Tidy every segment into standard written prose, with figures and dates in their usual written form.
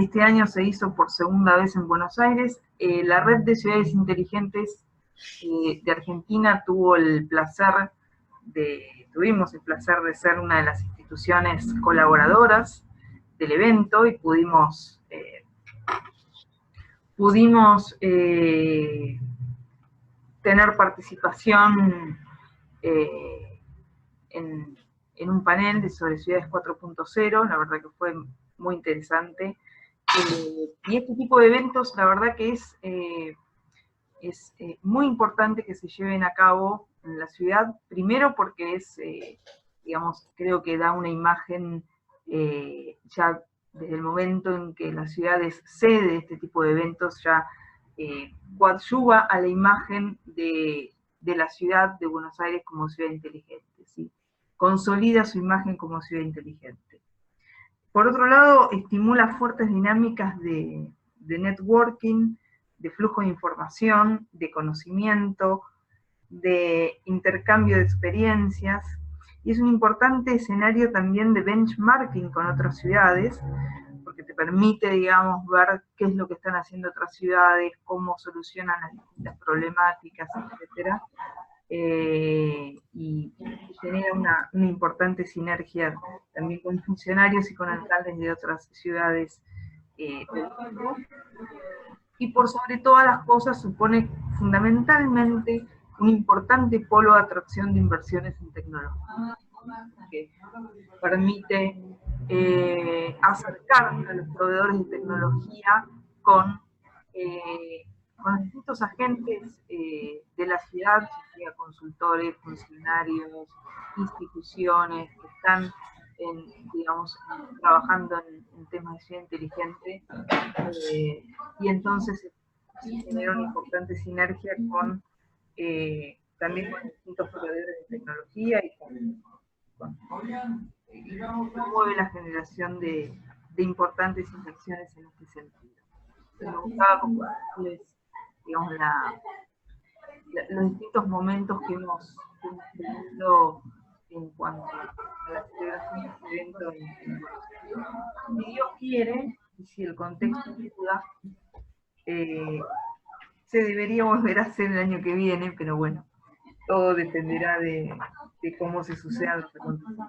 Este año se hizo por segunda vez en Buenos Aires. La red de ciudades inteligentes de Argentina tuvimos el placer de ser una de las instituciones colaboradoras del evento y pudimos tener participación en un panel sobre ciudades 4.0, la verdad que fue muy interesante. Y este tipo de eventos, la verdad que es muy importante que se lleven a cabo en la ciudad, primero porque es, digamos, creo que da una imagen ya desde el momento en que la ciudad es sede de este tipo de eventos, ya coadyuva a la imagen de la ciudad de Buenos Aires como ciudad inteligente, ¿sí? Consolida su imagen como ciudad inteligente. Por otro lado, estimula fuertes dinámicas de networking, de flujo de información, de conocimiento, de intercambio de experiencias, y es un importante escenario también de benchmarking con otras ciudades, porque te permite, digamos, ver qué es lo que están haciendo otras ciudades, cómo solucionan las distintas problemáticas, etc. Y genera una importante sinergia también con funcionarios y con alcaldes de otras ciudades del mundo. Y por sobre todas las cosas supone fundamentalmente un importante polo de atracción de inversiones en tecnología, que permite acercar a los proveedores de tecnología con los distintos agentes de la ciudad, ya sea consultores, funcionarios, instituciones que están digamos, trabajando en temas de ciudad inteligente, y entonces se genera una importante sinergia con también con distintos proveedores de tecnología y promueve la generación de importantes inversiones en este sentido. Me gustaba compartirles, digamos, los distintos momentos que hemos tenido en cuanto a la celebración de este evento si Dios quiere, y si el contexto ayuda, se debería volver a hacer el año que viene, pero bueno, todo dependerá de cómo se sucedan los acontecimientos.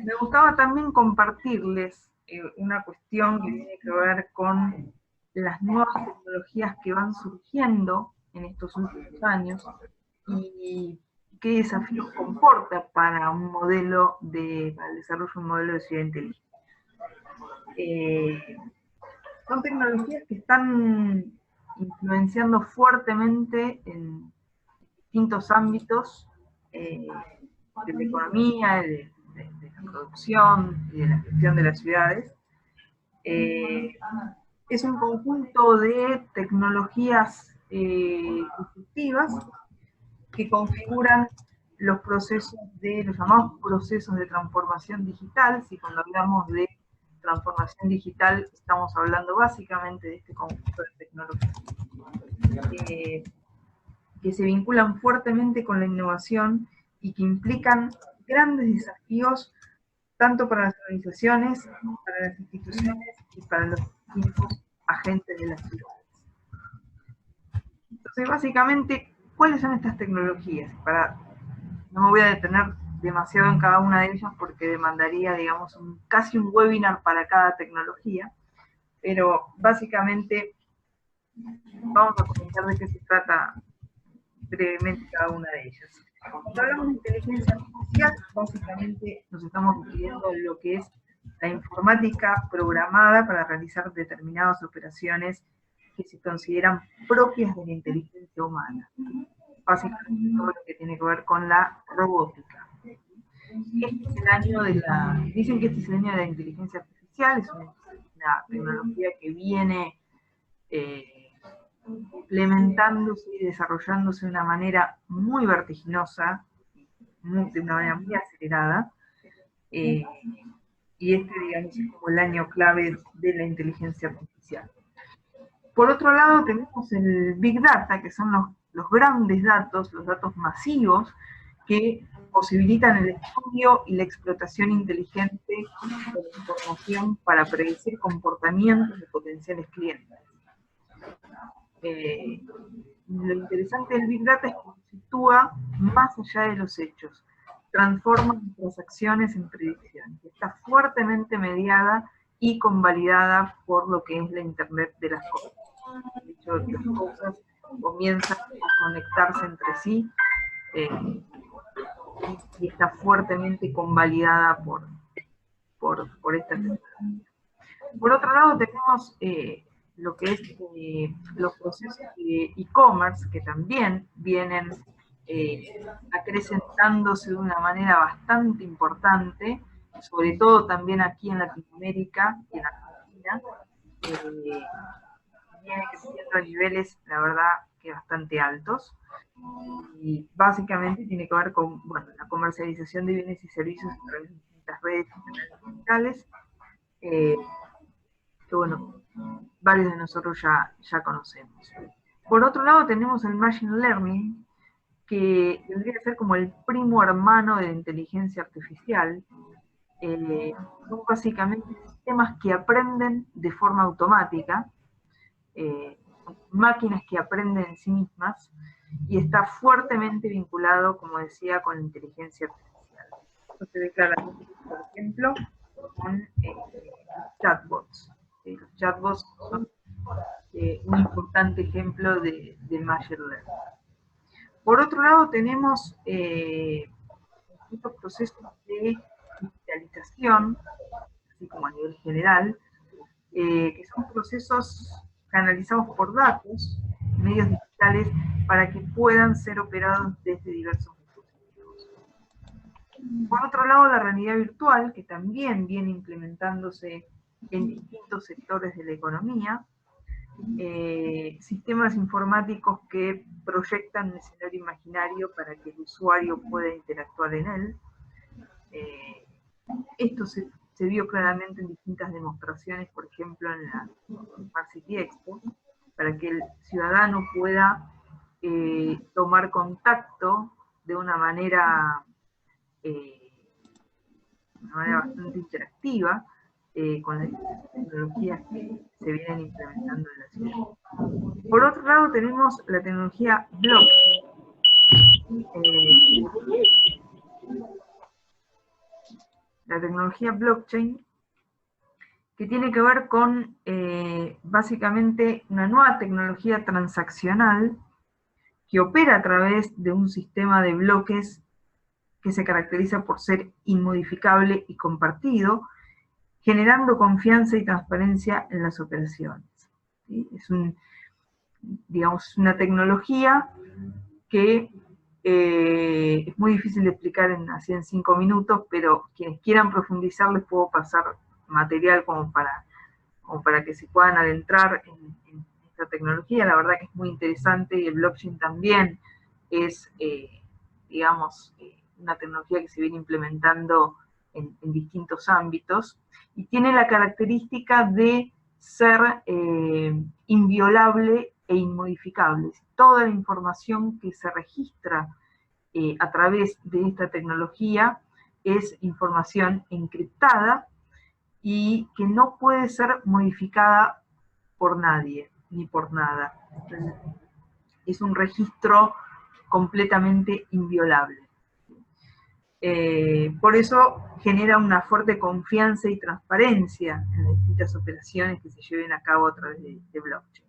Me gustaba también compartirles una cuestión que tiene que ver con las nuevas tecnologías que van surgiendo en estos últimos años y qué desafíos comporta para el desarrollo de un modelo de ciudad inteligente. Son tecnologías que están influenciando fuertemente en distintos ámbitos de la economía, de la producción y de la gestión de las ciudades. Es un conjunto de tecnologías disruptivas que configuran los procesos los llamados procesos de transformación digital. Si cuando hablamos de transformación digital estamos hablando básicamente de este conjunto de tecnologías que se vinculan fuertemente con la innovación y que implican grandes desafíos tanto para las organizaciones, para las instituciones y para los distintos agentes de las ciudades. Entonces, básicamente, ¿cuáles son estas tecnologías? No me voy a detener demasiado en cada una de ellas porque demandaría, digamos, casi un webinar para cada tecnología, pero básicamente vamos a comentar de qué se trata brevemente cada una de ellas. Cuando hablamos de inteligencia artificial, básicamente nos estamos refiriendo a lo que es la informática programada para realizar determinadas operaciones que se consideran propias de la inteligencia humana. Básicamente todo lo que tiene que ver con la robótica. Este es el año dicen que este es el año de la inteligencia artificial, es una tecnología que viene implementándose y desarrollándose de una manera muy vertiginosa, de una manera muy acelerada, y este, digamos, es como el año clave de la inteligencia artificial. Por otro lado, tenemos el Big Data, que son los grandes datos, los datos masivos, que posibilitan el estudio y la explotación inteligente de la información para predecir comportamientos de potenciales clientes. Lo interesante del Big Data es que se sitúa más allá de los hechos, transforma nuestras acciones en predicciones, está fuertemente mediada y convalidada por lo que es la Internet de las cosas. De hecho, las cosas comienzan a conectarse entre sí y está fuertemente convalidada por esta tecnología. Por otro lado, tenemos lo que es los procesos de e-commerce, que también vienen acrecentándose de una manera bastante importante, sobre todo también aquí en Latinoamérica y en Argentina, viene creciendo a niveles, la verdad, que bastante altos, y básicamente tiene que ver con, bueno, la comercialización de bienes y servicios a través de distintas redes y canales digitales, que bueno, varios de nosotros ya conocemos. Por otro lado tenemos el Machine Learning, que tendría que ser como el primo hermano de la inteligencia artificial. Son básicamente sistemas que aprenden de forma automática, máquinas que aprenden en sí mismas, y está fuertemente vinculado, como decía, con la inteligencia artificial. Esto se ve claramente, por ejemplo, con los chatbots. Los chatbots son un importante ejemplo de Machine Learning. Por otro lado, tenemos estos procesos de digitalización, así como a nivel general, que son procesos canalizados por datos, medios digitales, para que puedan ser operados desde diversos dispositivos. Por otro lado, la realidad virtual, que también viene implementándose en distintos sectores de la economía, sistemas informáticos que proyectan un escenario imaginario para que el usuario pueda interactuar en él. Esto se vio claramente en distintas demostraciones, por ejemplo en la Smart City Expo, para que el ciudadano pueda tomar contacto de una manera bastante interactiva con las tecnologías que se vienen implementando en la ciudad. Por otro lado tenemos la tecnología blockchain, que tiene que ver con básicamente una nueva tecnología transaccional que opera a través de un sistema de bloques que se caracteriza por ser inmodificable y compartido, generando confianza y transparencia en las operaciones. ¿Sí? Es digamos, una tecnología que es muy difícil de explicar así en 5 minutos, pero quienes quieran profundizar les puedo pasar material como para que se puedan adentrar en esta tecnología. La verdad que es muy interesante, y el blockchain también es, digamos, una tecnología que se viene implementando en distintos ámbitos, y tiene la característica de ser inviolable e inmodificable. Toda la información que se registra a través de esta tecnología es información encriptada y que no puede ser modificada por nadie, ni por nada. Es un registro completamente inviolable. Por eso genera una fuerte confianza y transparencia en las distintas operaciones que se lleven a cabo a través de blockchain.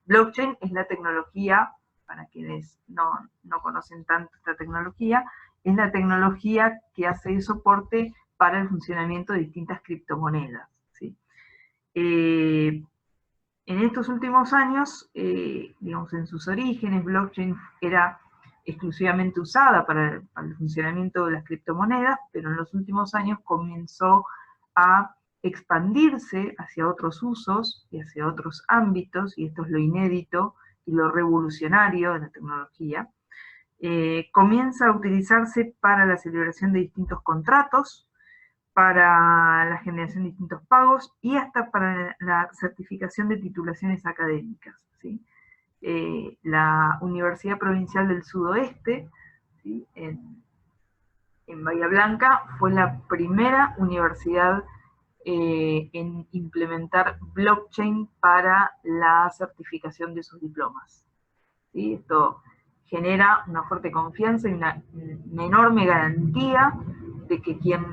Blockchain es la tecnología, para quienes no conocen tanto esta tecnología, es la tecnología que hace el soporte para el funcionamiento de distintas criptomonedas. ¿Sí? En estos últimos años, digamos, en sus orígenes, blockchain era exclusivamente usada para el funcionamiento de las criptomonedas, pero en los últimos años comenzó a expandirse hacia otros usos y hacia otros ámbitos, y esto es lo inédito y lo revolucionario de la tecnología. Comienza a utilizarse para la celebración de distintos contratos, para la generación de distintos pagos y hasta para la certificación de titulaciones académicas. ¿Sí? La Universidad Provincial del Sudoeste, ¿sí? en en Bahía Blanca, fue la primera universidad en implementar blockchain para la certificación de sus diplomas. ¿Sí? Esto genera una fuerte confianza y una enorme garantía de que quien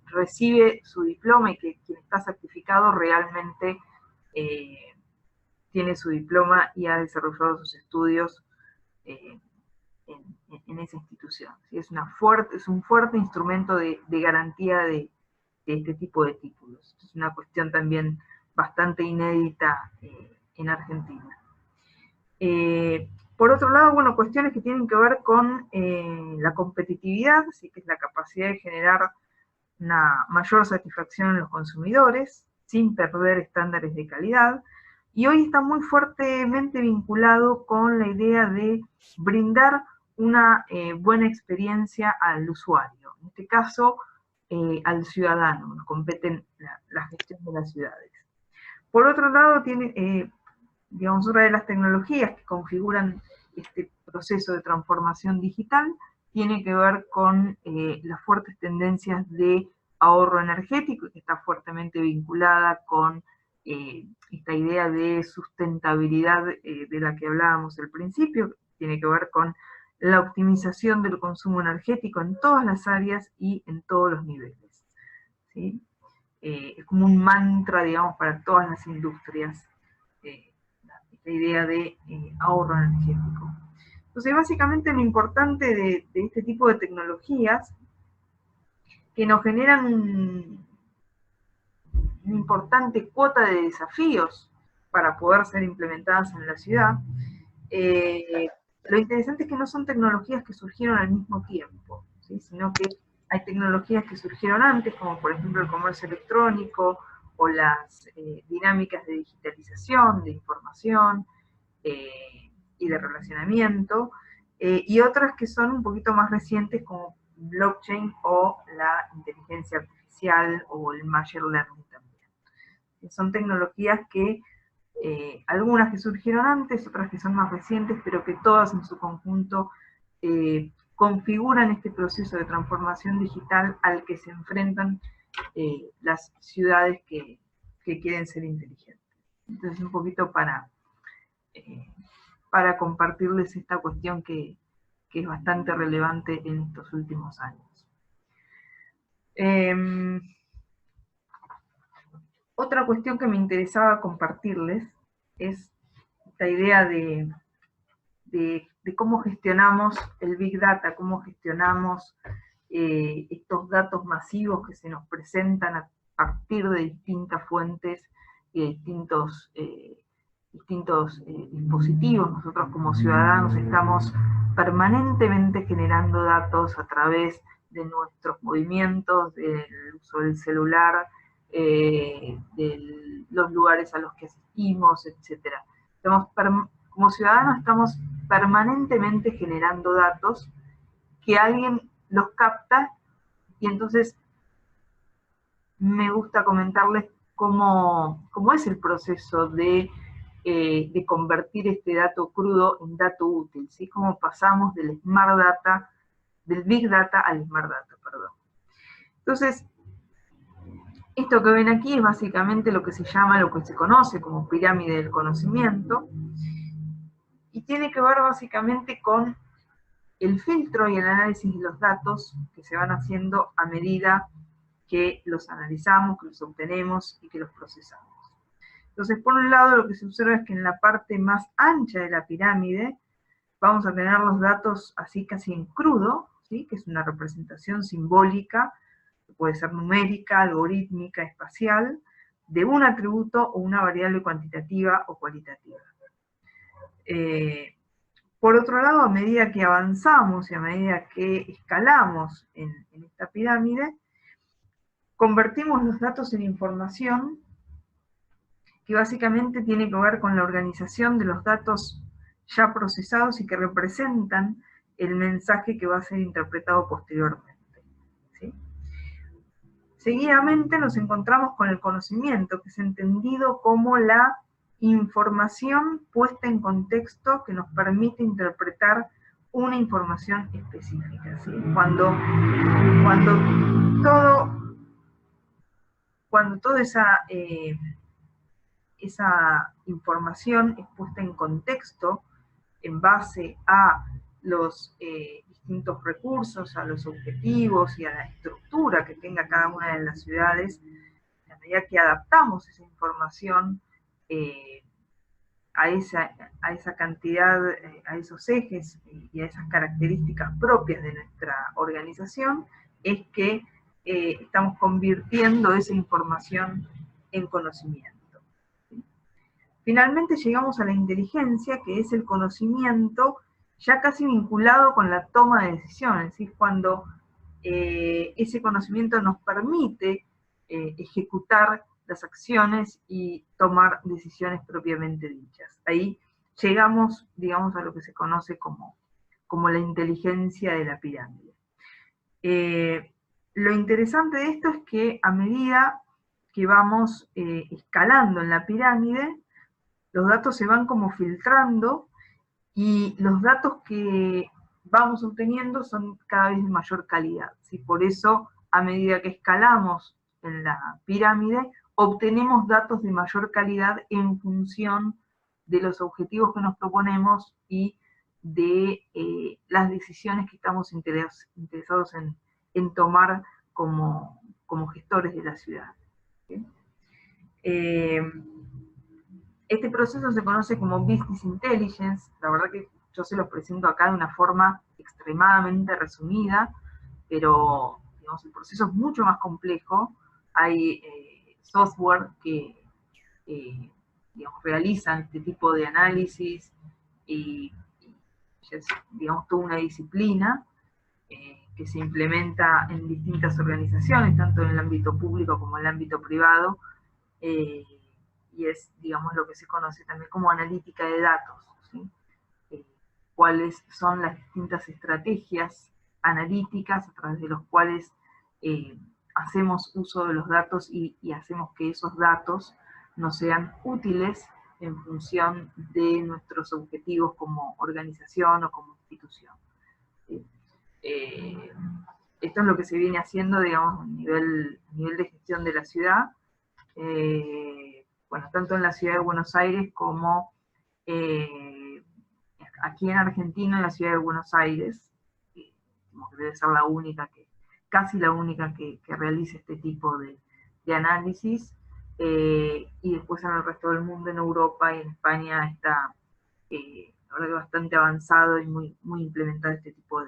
recibe su diploma y que quien está certificado realmente tiene su diploma y ha desarrollado sus estudios en esa institución. ¿Sí? Es un fuerte instrumento de garantía de este tipo de títulos. Es una cuestión también bastante inédita en Argentina. Por otro lado, bueno, cuestiones que tienen que ver con la competitividad, ¿sí? Que es la capacidad de generar una mayor satisfacción en los consumidores, sin perder estándares de calidad, y hoy está muy fuertemente vinculado con la idea de brindar una buena experiencia al usuario, en este caso al ciudadano, nos competen la gestión de las ciudades. Por otro lado, tiene, digamos, otra de las tecnologías que configuran este proceso de transformación digital tiene que ver con las fuertes tendencias de ahorro energético, que está fuertemente vinculada con esta idea de sustentabilidad de la que hablábamos al principio, tiene que ver con la optimización del consumo energético en todas las áreas y en todos los niveles. ¿Sí? Es como un mantra, digamos, para todas las industrias, esta idea de ahorro energético. Entonces, básicamente lo importante de este tipo de tecnologías que nos generan una importante cuota de desafíos para poder ser implementadas en la ciudad. Lo interesante es que no son tecnologías que surgieron al mismo tiempo, ¿sí? Sino que hay tecnologías que surgieron antes, como por ejemplo el comercio electrónico o las dinámicas de digitalización, de información y de relacionamiento, y otras que son un poquito más recientes como blockchain o la inteligencia artificial o el machine learning también. Son tecnologías que algunas que surgieron antes, otras que son más recientes, pero que todas en su conjunto configuran este proceso de transformación digital al que se enfrentan las ciudades que quieren ser inteligentes. Entonces, un poquito para compartirles esta cuestión que es bastante relevante en estos últimos años. Otra cuestión que me interesaba compartirles es esta idea de cómo gestionamos el Big Data, cómo gestionamos estos datos masivos que se nos presentan a partir de distintas fuentes y de distintos dispositivos. Nosotros como ciudadanos estamos permanentemente generando datos a través de nuestros movimientos, del uso del celular, de los lugares a los que asistimos, etc. Como ciudadanos estamos permanentemente generando datos que alguien los capta, y entonces me gusta comentarles cómo es el proceso de convertir este dato crudo en dato útil, ¿sí? Cómo pasamos del Smart Data, del Big Data al Smart Data, perdón. Entonces, esto que ven aquí es básicamente lo que se conoce como pirámide del conocimiento, y tiene que ver básicamente con el filtro y el análisis de los datos que se van haciendo a medida que los analizamos, que los obtenemos y que los procesamos. Entonces, por un lado, lo que se observa es que en la parte más ancha de la pirámide vamos a tener los datos así casi en crudo, ¿sí? Que es una representación simbólica, que puede ser numérica, algorítmica, espacial, de un atributo o una variable cuantitativa o cualitativa. Por otro lado, a medida que avanzamos y a medida que escalamos en esta pirámide, convertimos los datos en información que básicamente tiene que ver con la organización de los datos ya procesados y que representan el mensaje que va a ser interpretado posteriormente, ¿sí? Seguidamente nos encontramos con el conocimiento, que es entendido como la información puesta en contexto que nos permite interpretar una información específica, ¿sí? Cuando toda esa información es puesta en contexto en base a los distintos recursos, a los objetivos y a la estructura que tenga cada una de las ciudades, a medida que adaptamos esa información eh, a esa cantidad, a esos ejes y a esas características propias de nuestra organización, es que estamos convirtiendo esa información en conocimiento. Finalmente llegamos a la inteligencia, que es el conocimiento ya casi vinculado con la toma de decisiones, ¿sí? Cuando ese conocimiento nos permite ejecutar las acciones y tomar decisiones propiamente dichas. Ahí llegamos, digamos, a lo que se conoce como la inteligencia de la pirámide. Lo interesante de esto es que a medida que vamos escalando en la pirámide, los datos se van como filtrando y los datos que vamos obteniendo son cada vez de mayor calidad, ¿sí? Por eso, a medida que escalamos en la pirámide, obtenemos datos de mayor calidad en función de los objetivos que nos proponemos y de las decisiones que estamos interesados en tomar como gestores de la ciudad, ¿sí? Este proceso se conoce como Business Intelligence. La verdad que yo se los presento acá de una forma extremadamente resumida, pero digamos, el proceso es mucho más complejo. Hay software que digamos, realizan este tipo de análisis y es, digamos, toda una disciplina que se implementa en distintas organizaciones, tanto en el ámbito público como en el ámbito privado, y es, digamos, lo que se conoce también como analítica de datos, ¿sí? Cuáles son las distintas estrategias analíticas a través de los cuales hacemos uso de los datos y hacemos que esos datos nos sean útiles en función de nuestros objetivos como organización o como institución, ¿sí? Esto es lo que se viene haciendo, digamos, a nivel de gestión de la ciudad, bueno, tanto en la ciudad de Buenos Aires como aquí en Argentina, en la ciudad de Buenos Aires, que debe ser la única casi la única que realiza este tipo de análisis, y después en el resto del mundo, en Europa y en España está, la verdad que bastante avanzado y muy implementado este tipo